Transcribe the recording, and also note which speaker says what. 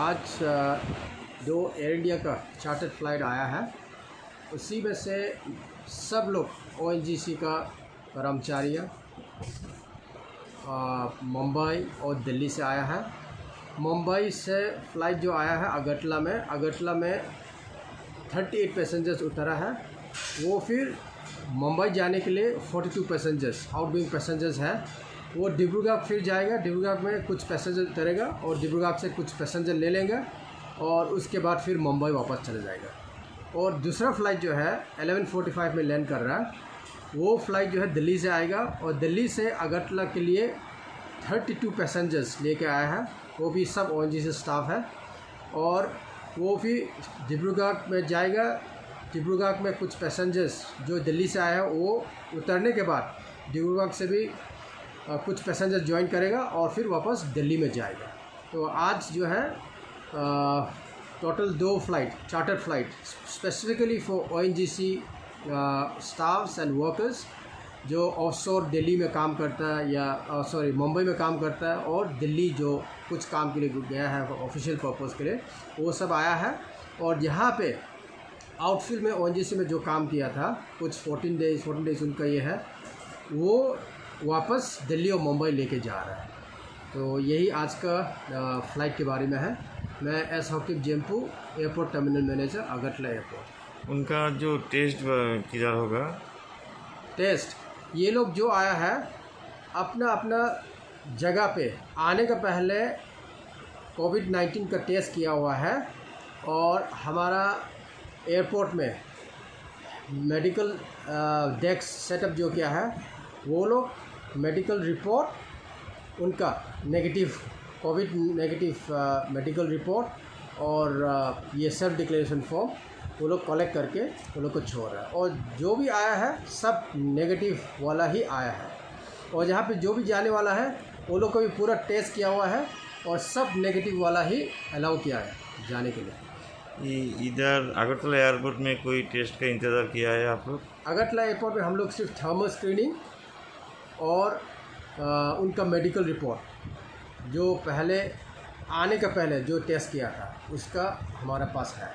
Speaker 1: आज दो air India का चार्टर्ड फ्लाइट आया है। उसी में से सब लोग ओएनजीसी का कर्मचारी मुंबई और दिल्ली से आया है। मुंबई से फ़्लाइट जो आया है अगरतला में 38 पैसेंजर्स उतरा है। वो फिर मुंबई जाने के लिए 42 पैसेंजर्स आउटगोइंग पैसेंजर्स है। वो डिब्रूगढ़ फिर जाएगा, डिब्रूगढ़ में कुछ पैसेंजर उतरेगा और डिब्रूगढ़ से कुछ पैसेंजर ले लेंगे और उसके बाद फिर मुंबई वापस चले जाएगा। और दूसरा फ़्लाइट जो है 11:45 में लैंड कर रहा है। वो फ़्लाइट जो है दिल्ली से आएगा और दिल्ली से अगरतला के लिए 32 पैसेंजर्स लेके आया है। वो भी सब ओएनजीसी स्टाफ है और वो भी डिब्रूगढ़ में जाएगा। डिब्रूगढ़ में कुछ पैसेंजर्स जो दिल्ली से आए हैं वो उतरने के बाद डिब्रूगढ़ से भी कुछ पैसेंजर ज्वाइन करेगा और फिर वापस दिल्ली में जाएगा। तो आज जो है total 2 flight chartered flight specifically for ONGC staffs and workers जो ऑफशोर दिल्ली में काम करता है या मुंबई में काम करता है और दिल्ली जो कुछ काम के लिए गया है ऑफिशियल पर्पस के लिए, वो सब आया है। और यहाँ पे आउटफील्ड में ओएनजीसी में जो काम किया था कुछ 14 डेज उनका ये है, वो वापस दिल्ली और मुंबई लेके जा रहा है। तो यही आज का फ़्लाइट के बारे में है। मैं S Hakim Jempu airport terminal manager Agartala airport.
Speaker 2: उनका जो टेस्ट किधर होगा?
Speaker 1: टेस्ट ये लोग जो आया है अपना जगह पे आने का पहले कोविड-19 का टेस्ट किया हुआ है और हमारा एयरपोर्ट में मेडिकल डेस्क सेटअप जो किया है, वो लोग मेडिकल रिपोर्ट उनका कोविड नेगेटिव मेडिकल रिपोर्ट और ये सेल्फ डिक्लेरेशन फॉर्म वो लोग कलेक्ट करके वो लोग को छोड़ रहा है। और जो भी आया है सब नेगेटिव वाला ही आया है और जहाँ पे जो भी जाने वाला है वो लोग को भी पूरा टेस्ट किया हुआ है और सब नेगेटिव वाला ही अलाउ किया है जाने के लिए।
Speaker 2: इधर अगरतला एयरपोर्ट में कोई टेस्ट का इंतज़ार किया है आप लोग?
Speaker 1: अगरतला एयरपोर्ट में हम लोग सिर्फ थर्मल स्क्रीनिंग और उनका मेडिकल रिपोर्ट जो पहले आने का पहले जो टेस्ट किया था उसका हमारे पास है।